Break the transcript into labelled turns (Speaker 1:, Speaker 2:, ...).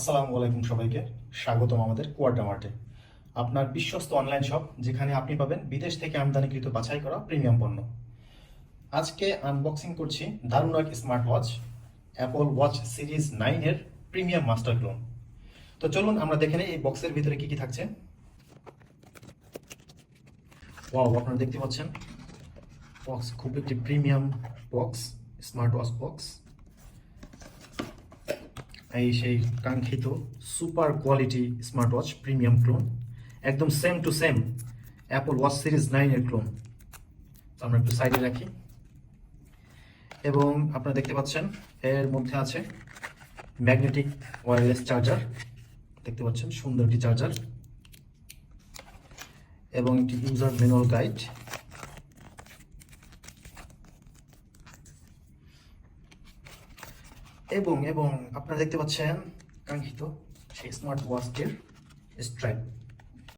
Speaker 1: আসসালামু আলাইকুম সবাইকে স্বাগতম আমাদের কোয়ার্টার মার্টে, আপনার বিশ্বস্ত অনলাইন শপ যেখানে আপনি পাবেন বিদেশ থেকে আমদানিকৃত বাছাই করা প্রিমিয়াম পণ্য। আজকে আনবক্সিং করছি দারুণ এক smart watch, Apple watch series 9 এর প্রিমিয়াম মাস্টার ক্লোন। তো চলুন আমরা দেখে নিই এই বক্সের ভিতরে কি কি থাকছে। ওয়াও, আপনারা দেখতে পাচ্ছেন বক্স খুব একটি premium box, smart watch box. এই সেই কাঙ্ক্ষিত super quality smart watch premium clone, একদম same to same Apple watch series 9 এর ক্লোন। আমরা একটু সাইডে রাখি এবং আপনারা দেখতে পাচ্ছেন এর মধ্যে আছে ম্যাগনেটিক ওয়্যারলেস চার্জার, দেখতে পাচ্ছেন সুন্দর একটি চার্জার এবং একটি ইউজার ম্যানুয়াল গাইড। এবং আপনারা দেখতে পাচ্ছেন কাঙ্ক্ষিত সেই স্মার্ট ওয়াচটির স্ট্র্যাপ।